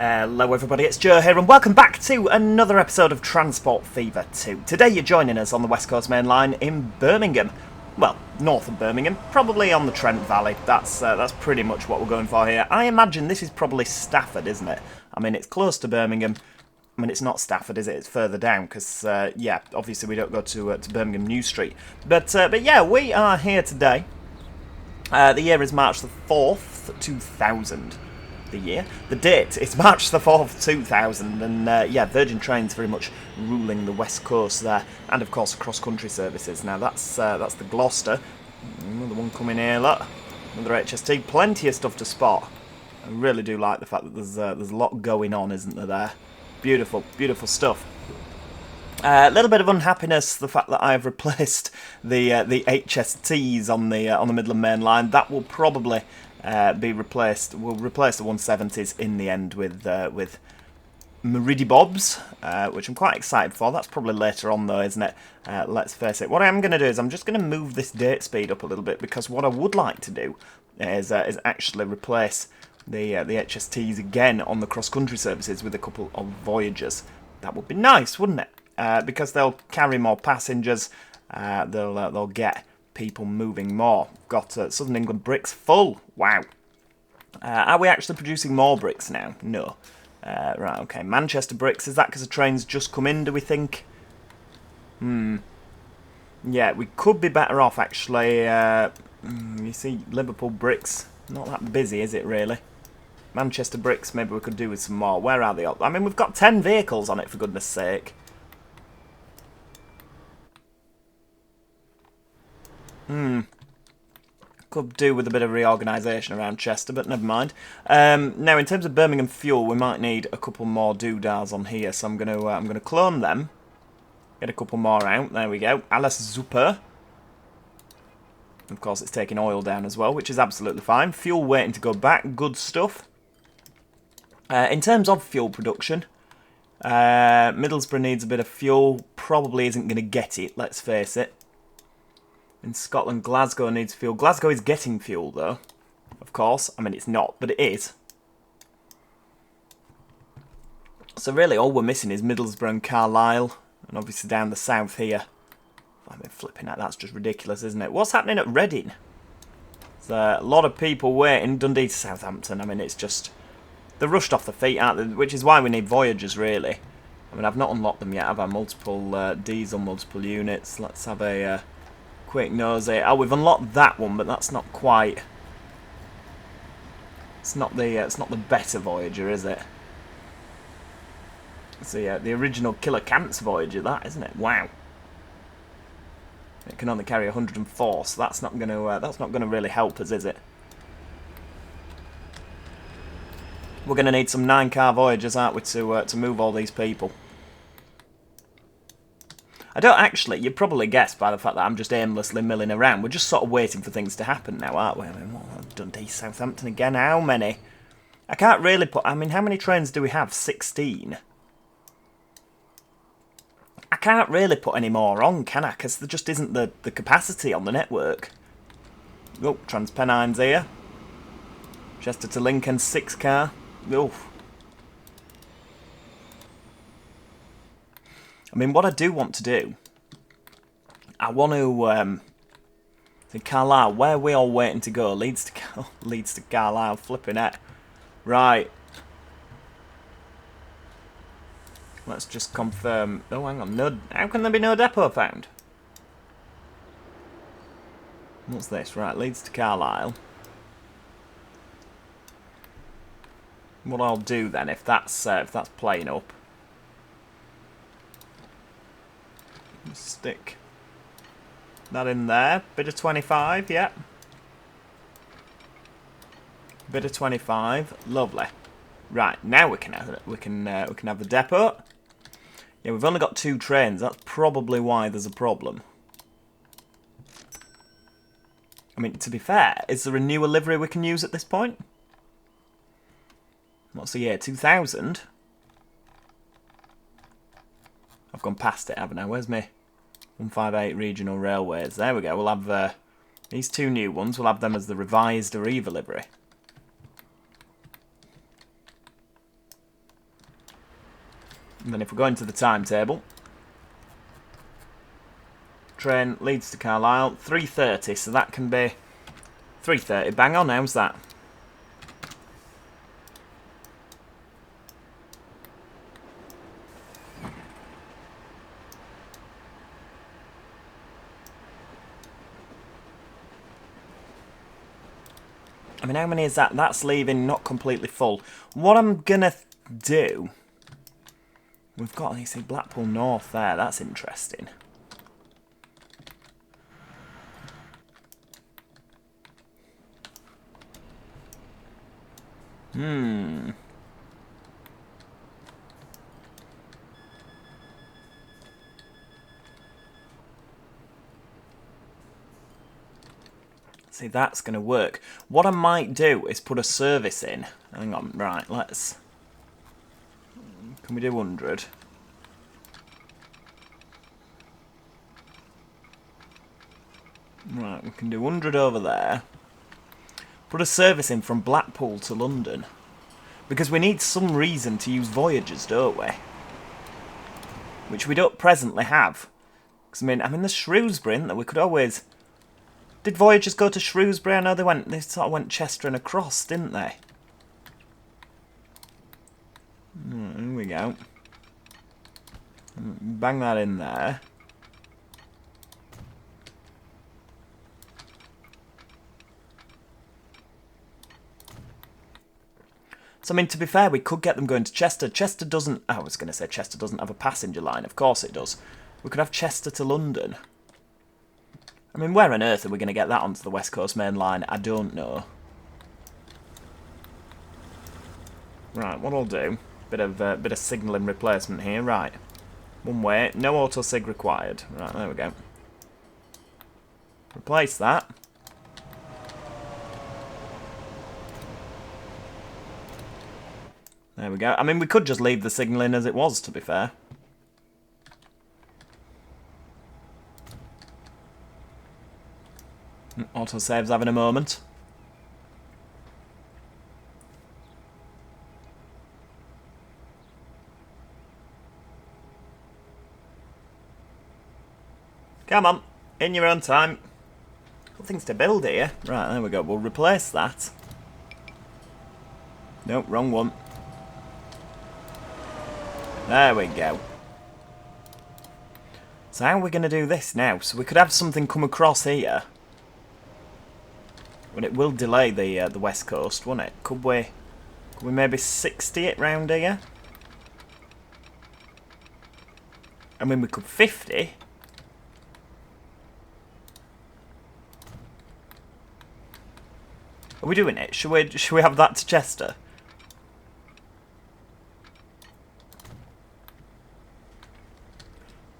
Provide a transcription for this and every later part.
Hello everybody, it's Joe here and welcome back to another episode of Transport Fever 2. Today you're joining us on the West Coast Main Line in Birmingham. Well, north of Birmingham, probably on the Trent Valley. That's pretty much what we're going for here. I imagine this is probably Stafford, isn't it? I mean, it's close to Birmingham. I mean, it's not Stafford, is it? It's further down, because, yeah, obviously we don't go to Birmingham New Street. But yeah, we are here today. The year is March the 4th, 2000. The date is March the 4th, 2000, and yeah, Virgin Trains very much ruling the West Coast there, and of course cross-country services. Now that's the Gloucester. Another one coming here, look. Another HST, plenty of stuff to spot. I really do like the fact that there's a lot going on, isn't there? Beautiful, beautiful stuff. A little bit of unhappiness, the fact that I've replaced the HSTs on the Midland Main Line. That will probably be replaced. We'll replace the 170s in the end with Meridibobs, which I'm quite excited for. That's probably later on though, isn't it? Let's face it. What I am going to do is I'm just going to move this date speed up a little bit, because what I would like to do is actually replace the HSTs again on the cross-country services with a couple of Voyagers. That would be nice, wouldn't it? Because they'll carry more passengers. They'll get people moving more. Got Southern England bricks full. Wow. Are we actually producing more bricks now? No. Right, okay. Manchester bricks. Is that because the train's just come in, do we think? Yeah, we could be better off, actually. You see, Liverpool bricks. Not that busy, is it, really? Manchester bricks, maybe we could do with some more. Where are they? I mean, we've got 10 vehicles on it, for goodness sake. Could do with a bit of reorganisation around Chester, but never mind. Now, in terms of Birmingham fuel, we might need a couple more doodahs on here, so I'm gonna clone them. Get a couple more out. There we go. Alles super. Of course, it's taking oil down as well, which is absolutely fine. Fuel waiting to go back. Good stuff. In terms of fuel production, Middlesbrough needs a bit of fuel. Probably isn't going to get it, let's face it. In Scotland, Glasgow needs fuel. Glasgow is getting fuel, though. Of course. I mean, it's not, but it is. So really, all we're missing is Middlesbrough and Carlisle. And obviously down the south here. I mean, flipping out, that's just ridiculous, isn't it? What's happening at Reading? There's a lot of people waiting. Dundee to Southampton. I mean, it's just... They're rushed off the feet, aren't they? Which is why we need Voyagers, really. I mean, I've not unlocked them yet, have I? Multiple diesel, multiple units. Let's have a... quick nosy. Oh, we've unlocked that one, but that's not quite. It's not the better Voyager, is it? So yeah, the original Killer Cants Voyager, that isn't it? Wow. It can only carry 104, so that's not gonna really help us, is it? We're gonna need some 9-car Voyagers, aren't we, to move all these people. I don't actually, you probably guessed by the fact that I'm just aimlessly milling around. We're just sort of waiting for things to happen now, aren't we? I mean, what, Dundee, Southampton again, how many? I can't really put, I mean, how many trains do we have? 16. I can't really put any more on, can I? Because there just isn't the capacity on the network. Oh, Transpennines here. Chester to Lincoln, 6-car. Oof. I mean, what I do want to do, I want to, see, Carlisle, where are we all waiting to go? Leeds to Carlisle, flipping it. Right. Let's just confirm. Oh, hang on. No, how can there be no depot found? What's this? Right, Leeds to Carlisle. What I'll do then, if that's playing up, stick that in there. Bit of 25, yeah. Bit of 25, lovely. Right, now we can have the depot. Yeah, we've only got 2 trains. That's probably why there's a problem. I mean, to be fair, is there a newer livery we can use at this point? What's the year? 2000? I've gone past it, haven't I? Where's me? 158 Regional Railways. There we go. We'll have these 2 new ones. We'll have them as the revised Arriva livery. And then if we go into the timetable, train leads to Carlisle, 3:30, so that can be 3:30. Bang on, how's that? I mean, how many is that? That's leaving not completely full. What I'm gonna do... We've got, you see, Blackpool North there. That's interesting. See, that's going to work. What I might do is put a service in. Hang on, right, let's... Can we do 100? Right, we can do 100 over there. Put a service in from Blackpool to London. Because we need some reason to use Voyagers, don't we? Which we don't presently have. Because, I mean, there's Shrewsbury, isn't there? We could always... Did Voyagers go to Shrewsbury? I know they sort of went Chester and across, didn't they? Here we go. Bang that in there. So, I mean, to be fair, we could get them going to Chester. Chester doesn't... I was going to say Chester doesn't have a passenger line. Of course it does. We could have Chester to London. I mean, where on earth are we going to get that onto the West Coast Main Line? I don't know. Right, what I'll do... Bit of signalling replacement here. Right. One way. No auto-sig required. Right, there we go. Replace that. There we go. I mean, we could just leave the signalling as it was, to be fair. Autosave's having a moment. Come on, in your own time. Got things to build here. Right, there we go. We'll replace that. Nope, wrong one. There we go. So how are we going to do this now? So we could have something come across here. But it will delay the West Coast, won't it? Could we maybe 60 it round here? I mean, we could 50. Are we doing it? Should we have that to Chester?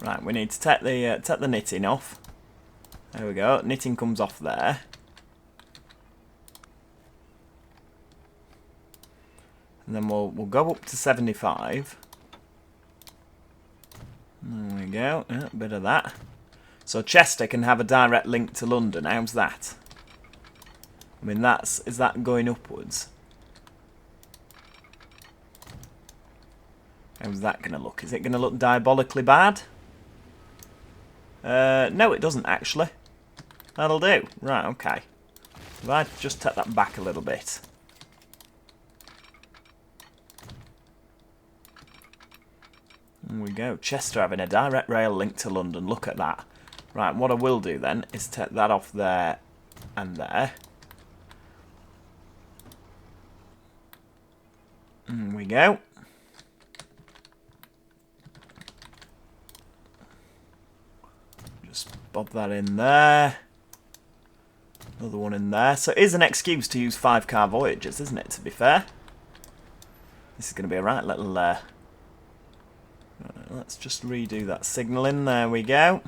Right, we need to take the knitting off. There we go. Knitting comes off there. And then we'll go up to 75. There we go. Yeah, a bit of that. So Chester can have a direct link to London. How's that? I mean, is that going upwards? How's that going to look? Is it going to look diabolically bad? No, it doesn't actually. That'll do. Right, okay. If I just take that back a little bit. There we go. Chester having a direct rail link to London. Look at that. Right, what I will do then is take that off there and there. There we go. Just bob that in there. Another one in there. So it is an excuse to use 5-car Voyagers, isn't it, to be fair? This is going to be a right little... let's just redo that signalling. There we go.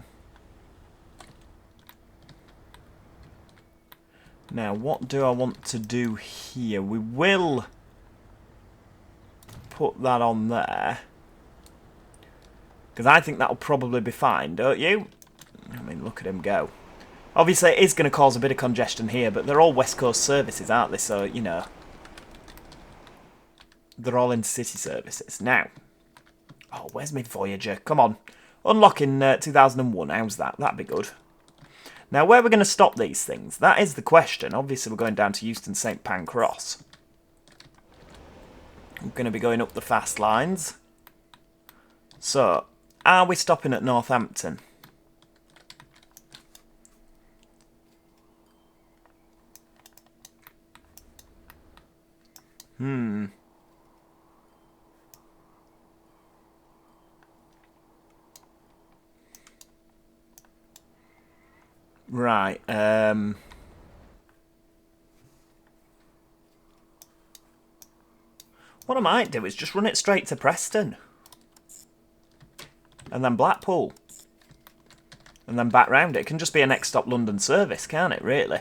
Now, what do I want to do here? We will put that on there. Because I think that'll probably be fine, don't you? I mean, look at him go. Obviously, it is going to cause a bit of congestion here, but they're all West Coast services, aren't they? So, you know, they're all intercity services. Now, Oh, where's my Voyager? Come on. Unlock in 2001. How's that? That'd be good. Now, where are we going to stop these things? That is the question. Obviously, we're going down to Euston St Pancras. We're going to be going up the fast lines. So, are we stopping at Northampton? Right, what I might do is just run it straight to Preston. And then Blackpool. And then back round it. It can just be a next stop London service, can't it, really?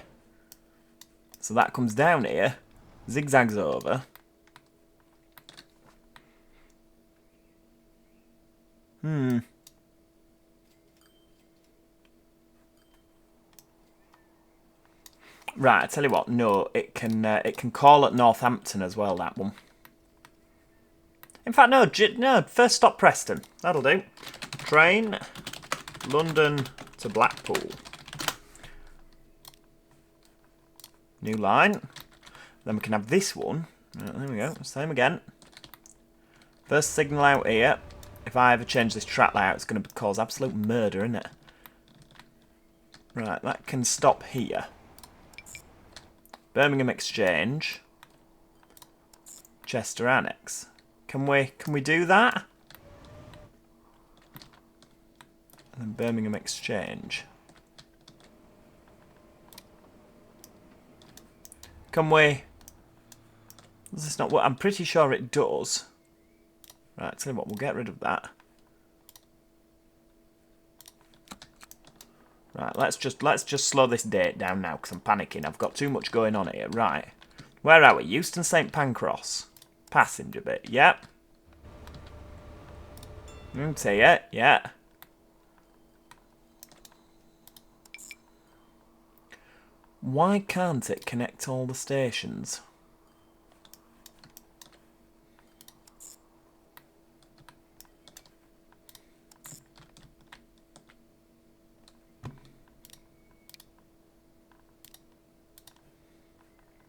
So that comes down here, zigzags over. Right, I tell you what, no, it can call at Northampton as well, that one. In fact, no, first stop Preston. That'll do. Train, London to Blackpool. New line. Then we can have this one. There we go, same again. First signal out here. If I ever change this track layout, it's going to cause absolute murder, isn't it? Right, that can stop here. Birmingham Exchange. Chester Annex. Can we do that? And then Birmingham Exchange. Can we? Does this not work? I'm pretty sure it does. Right, tell you what, we'll get rid of that. Right, let's just slow this date down now because I'm panicking. I've got too much going on here. Right, where are we? Euston St Pancras. Passenger bit. Yep. See it. Yeah. Why can't it connect all the stations?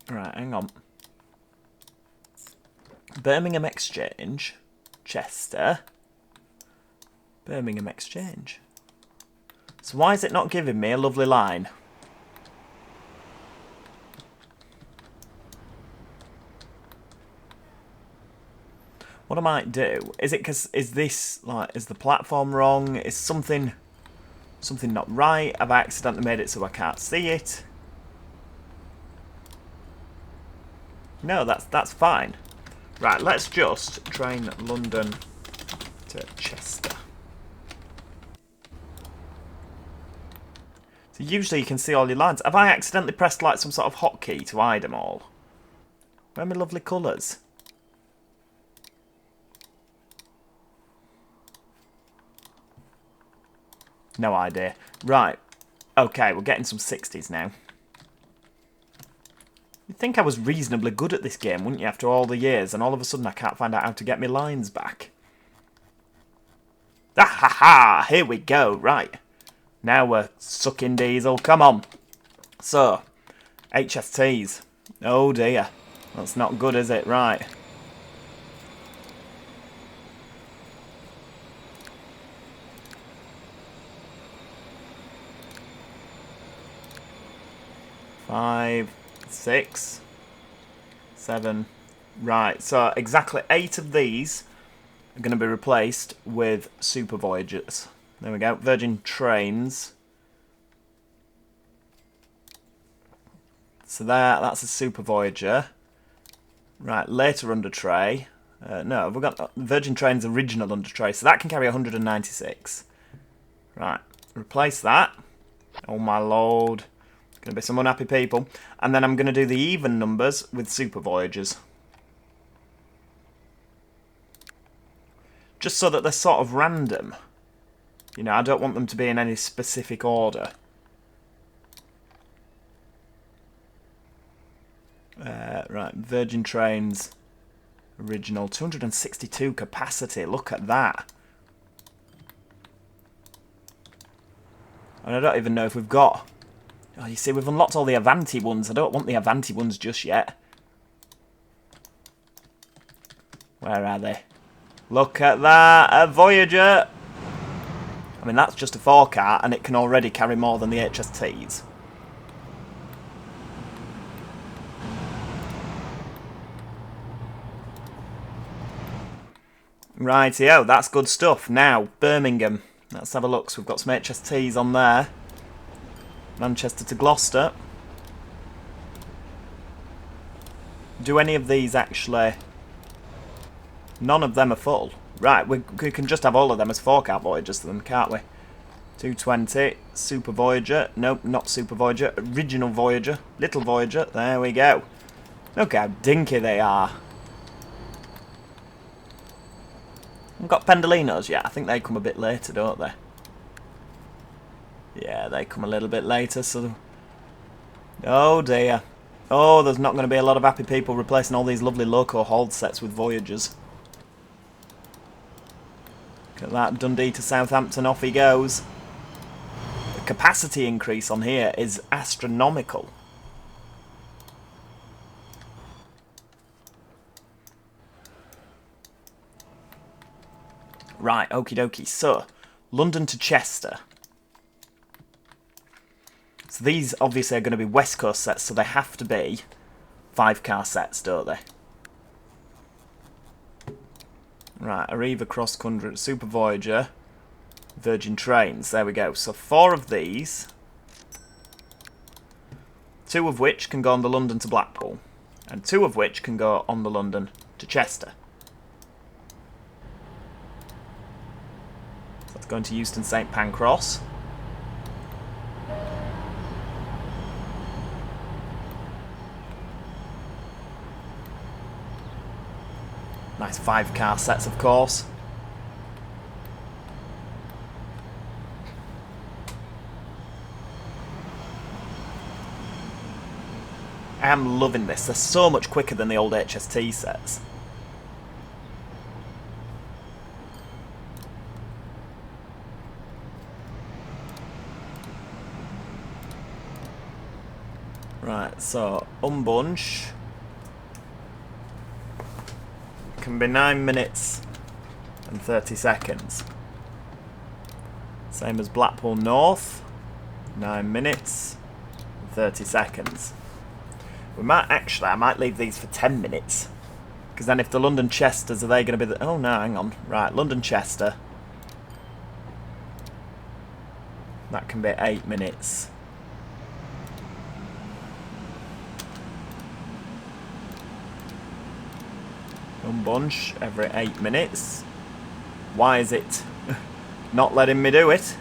Right, hang on. Birmingham Exchange. Chester. Birmingham Exchange. So why is it not giving me a lovely line? What I might do is is the platform wrong? Is something not right? Have I accidentally made it so I can't see it? No, that's fine. Right, let's just train London to Chester. So usually you can see all your lines. Have I accidentally pressed like some sort of hotkey to hide them all? Where are my lovely colours? No idea. Right. Okay, we're getting some 60s now. You'd think I was reasonably good at this game, wouldn't you, after all the years, and all of a sudden I can't find out how to get my lines back. Ah ha ha! Here we go, right. Now we're sucking diesel, come on. So, HSTs. Oh dear. That's not good, is it? Right. Five, 6, 7. Right, so exactly 8 of these are going to be replaced with Super Voyagers. There we go. Virgin Trains. So that's a Super Voyager. Right, later under tray. No, we've got Virgin Trains original under tray, so that can carry 196. Right, replace that. Oh my lord. Going to be some unhappy people. And then I'm going to do the even numbers with Super Voyagers. Just so that they're sort of random. You know, I don't want them to be in any specific order. Right, Virgin Trains original. 262 capacity. Look at that. And I don't even know if we've got... Oh, you see, we've unlocked all the Avanti ones. I don't want the Avanti ones just yet. Where are they? Look at that! A Voyager! I mean, that's just a 4-car, and it can already carry more than the HSTs. Rightio, that's good stuff. Now, Birmingham. Let's have a look. So we've got some HSTs on there. Manchester to Gloucester. Do any of these actually... None of them are full. Right, we can just have all of them as 4-car Voyagers then, can't we? 220, Super Voyager. Nope, not Super Voyager. Original Voyager. Little Voyager. There we go. Look how dinky they are. We've got Pendolinos yet. I think they come a bit later, don't they? Yeah, they come a little bit later, so... Oh dear. Oh, there's not going to be a lot of happy people replacing all these lovely loco hold sets with Voyagers. Look at that, Dundee to Southampton, off he goes. The capacity increase on here is astronomical. Right, okie dokie. So, London to Chester. So these obviously are going to be West Coast sets, so they have to be 5-car sets, don't they? Right, Arriva Cross Country, Super Voyager, Virgin Trains. There we go. So 4 of these, 2 of which can go on the London to Blackpool, and 2 of which can go on the London to Chester. So that's going to Euston St Pancras. Nice 5-car sets, of course. I am loving this. They're so much quicker than the old HST sets. Right, so unbunch. Can be 9 minutes and 30 seconds. Same as Blackpool North, 9 minutes and 30 seconds. We might actually, I might leave these for 10 minutes. Because then if the London Chesters, are they going to be the... Oh no, hang on. Right, London Chester. That can be 8 minutes. Unbunch every 8 minutes. Why is it not letting me do it?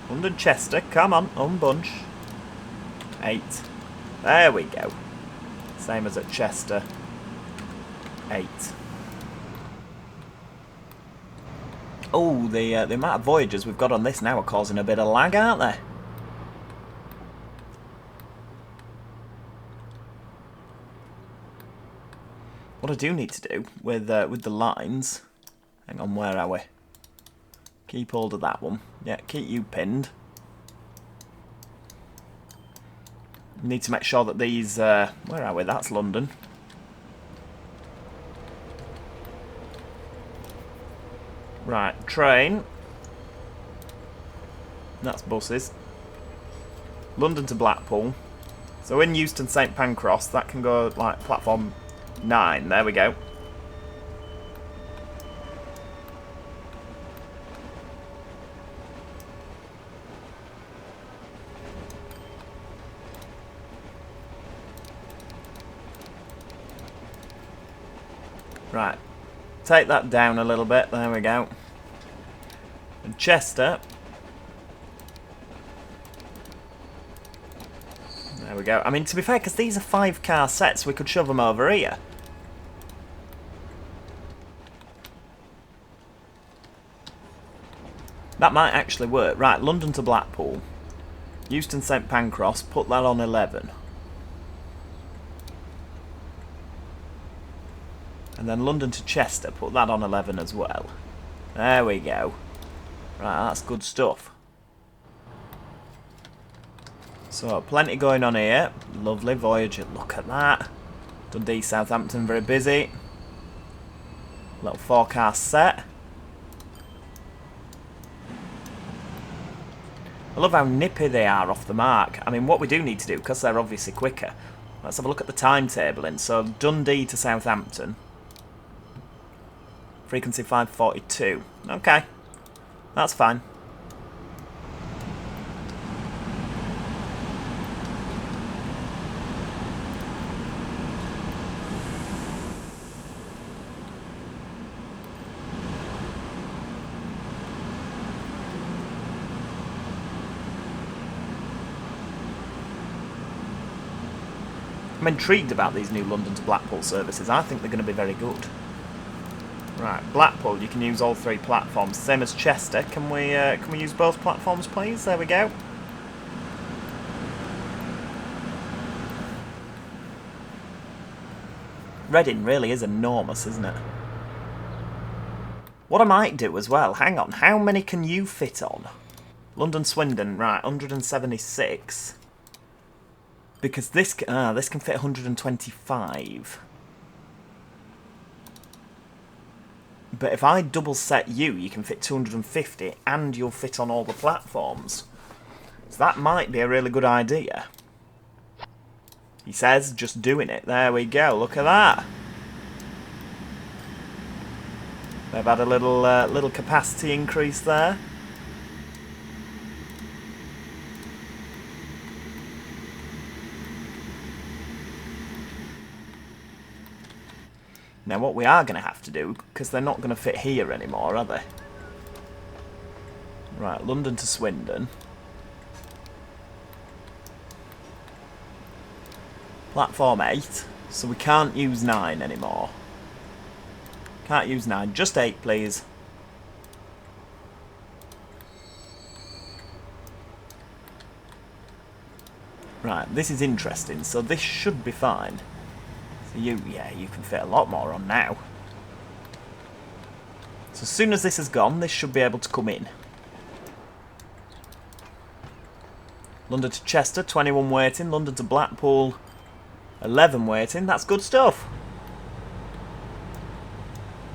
London Chester, come on, unbunch. 8. There we go. Same as at Chester. 8. Oh, the amount of Voyagers we've got on this now are causing a bit of lag, aren't they? What I do need to do with the lines... Hang on, where are we? Keep hold of that one. Yeah, keep you pinned. Need to make sure that these... where are we? That's London. Right, train. That's buses. London to Blackpool. So in Euston St Pancras, that can go like platform 9. There we go. Right. Take that down a little bit. There we go. And Chester. There we go. I mean, to be fair, because these are 5-car sets, we could shove them over here. That might actually work. Right, London to Blackpool. Euston St Pancras, put that on 11. And then London to Chester, put that on 11 as well. There we go. Right, that's good stuff. So, plenty going on here. Lovely Voyager, look at that. Dundee, Southampton, very busy. Little forecast set. I love how nippy they are off the mark. I mean, what we do need to do, because they're obviously quicker, let's have a look at the timetabling. So, Dundee to Southampton. Frequency 542. Okay. That's fine. I'm intrigued about these new London to Blackpool services. I think they're going to be very good. Right, Blackpool, you can use all three platforms. Same as Chester. Can we use both platforms, please? There we go. Reading really is enormous, isn't it? What I might do as well, hang on, how many can you fit on? London Swindon, right, 176. Because this can fit 125. But if I double set you can fit 250 and you'll fit on all the platforms. So that might be a really good idea. He says, just doing it. There we go, look at that. They've had a little capacity increase there. Now what we are going to have to do, because they're not going to fit here anymore, are they? Right, London to Swindon. Platform 8, so we can't use 9 anymore. Can't use 9, just 8 please. Right, this is interesting, so this should be fine. So you can fit a lot more on now. So as soon as this is gone, this should be able to come in. London to Chester, 21 waiting. London to Blackpool, 11 waiting. That's good stuff.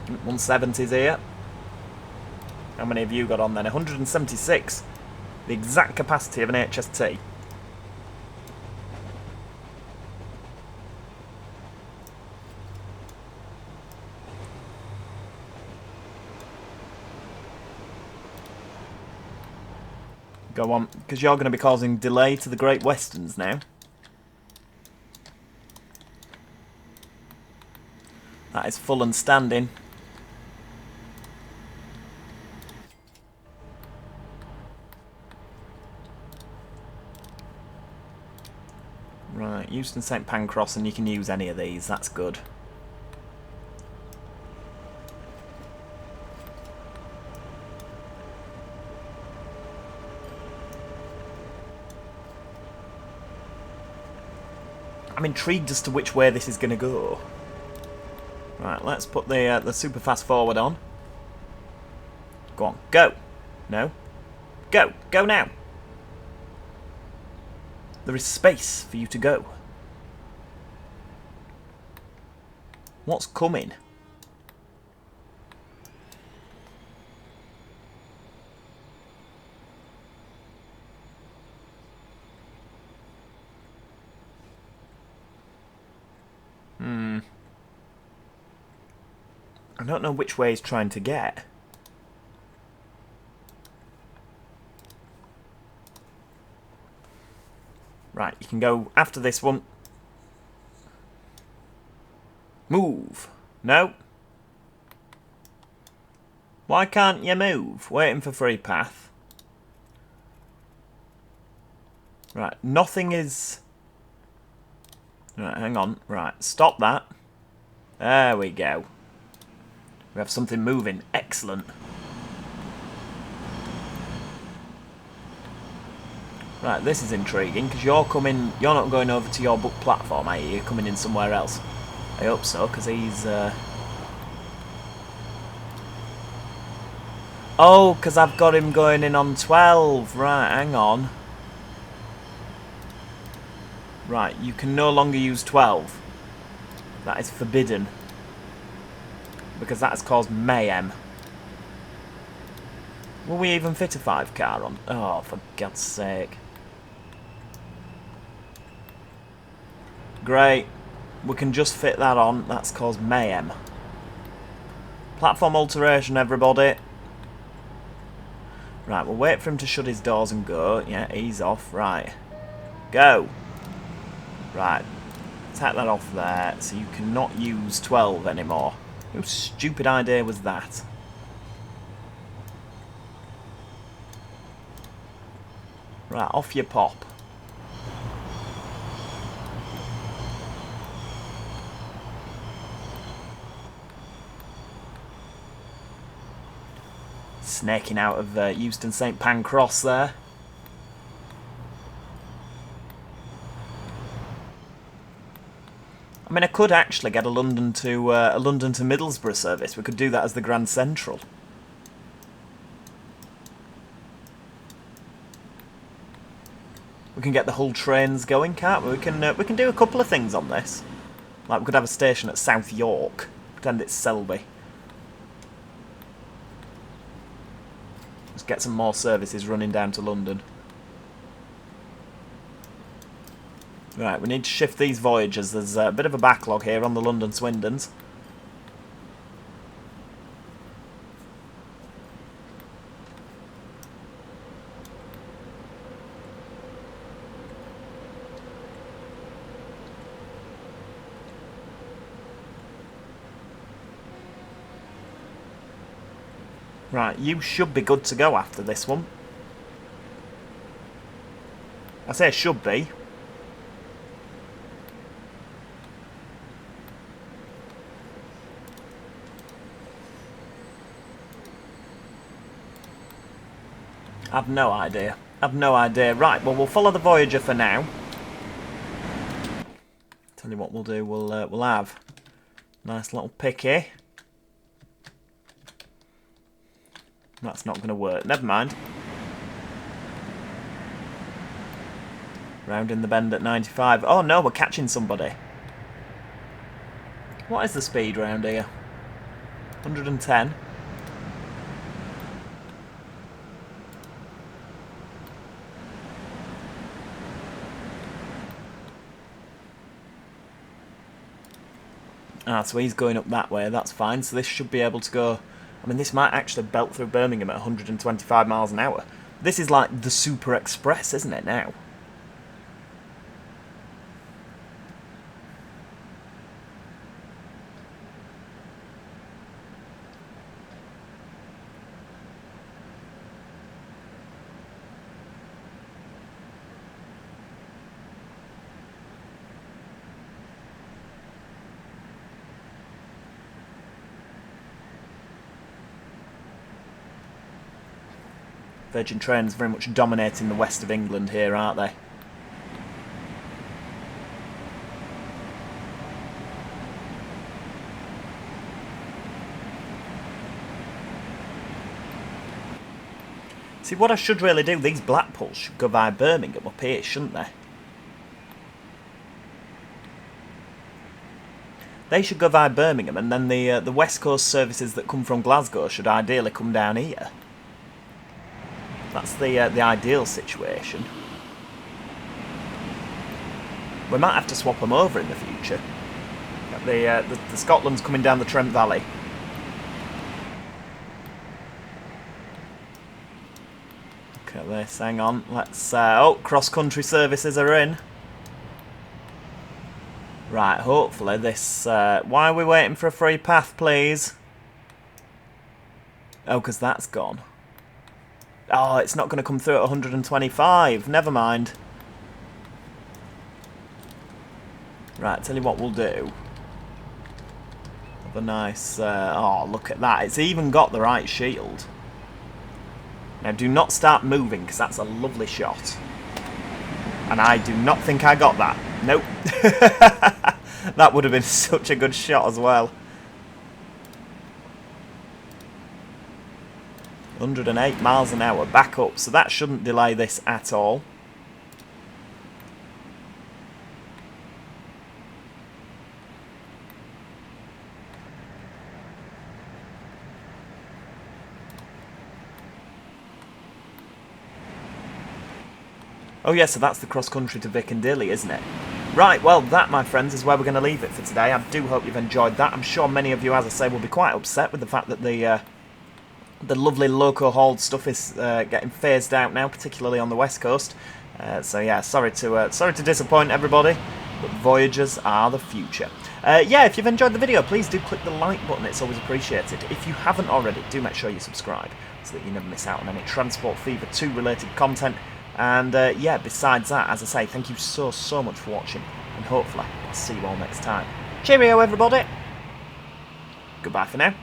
170's here. How many have you got on then? 176. The exact capacity of an HST. Go on, because you're going to be causing delay to the Great Westerns now. That is full and standing. Right, Euston St Pancras, and you can use any of these, that's good. I'm intrigued as to which way this is going to go. Right, let's put the super fast forward on. Go on, go. No. Go. Go now. There is space for you to go. What's coming? I don't know which way he's trying to get. Right, you can go after this one. Move. No. Why can't you move? Waiting for free path. Right, nothing is... Right, hang on. Right, stop that. There we go. We have something moving. Excellent. Right, this is intriguing, because you're not going over to your book platform, are you? You're coming in somewhere else. I hope so, because he's... Oh, because I've got him going in on 12. Right, hang on. Right, you can no longer use 12. That is forbidden. Because that has caused mayhem. Will we even fit a 5 car on? Oh, for God's sake. Great. We can just fit that on. That's caused mayhem. Platform alteration, everybody. Right, we'll wait for him to shut his doors and go. Yeah, ease off. Right. Go. Right. Take that off there, so you cannot use 12 anymore. Whose stupid idea was that? Right, off you pop. Snaking out of Euston St Pancras there. I mean, I could actually get a London to Middlesbrough service. We could do that as the Grand Central. We can get the Hull trains going, can't we? We can do a couple of things on this. Like we could have a station at South York. Pretend it's Selby. Let's get some more services running down to London. Right, we need to shift these Voyagers. There's a bit of a backlog here on the London Swindons. Right, you should be good to go after this one. I say should be. I've no idea. I've no idea. Right, well, we'll follow the Voyager for now. Tell you what we'll do. We'll have a nice little picky. That's not going to work. Never mind. Round in the bend at 95. Oh no, we're catching somebody. What is the speed round here? 110. Ah, so he's going up that way, that's fine. So this should be able to go... I mean, this might actually belt through Birmingham at 125 miles an hour. This is like the Super Express, isn't it, now? Virgin Trains very much dominating the west of England here, aren't they? See, what I should really do, these Blackpools should go via Birmingham up here, shouldn't they? They should go via Birmingham, and then the West Coast services that come from Glasgow should ideally come down here. That's the ideal situation. We might have to swap them over in the future. The Scotland's coming down the Trent Valley. Look at this, hang on. Let's... oh, cross-country services are in. Right, hopefully this... why are we waiting for a free path, please? Oh, because that's gone. Oh, it's not going to come through at 125. Never mind. Right, tell you what we'll do. Have a nice... oh, look at that. It's even got the right shield. Now, do not start moving, because that's a lovely shot. And I do not think I got that. Nope. That would have been such a good shot as well. 108 miles an hour, back up, so that shouldn't delay this at all. Oh yeah, so that's the cross-country to Piccadilly, isn't it? Right, well, that, my friends, is where we're going to leave it for today. I do hope you've enjoyed that. I'm sure many of you, as I say, will be quite upset with the fact that the lovely loco-hauled stuff is getting phased out now, particularly on the West Coast. So yeah, sorry to disappoint everybody, but Voyagers are the future. Yeah, if you've enjoyed the video, please do click the like button. It's always appreciated. If you haven't already, do make sure you subscribe so that you never miss out on any Transport Fever 2 related content. And yeah, besides that, as I say, thank you so much for watching, and hopefully I'll see you all next time. Cheerio, everybody! Goodbye for now.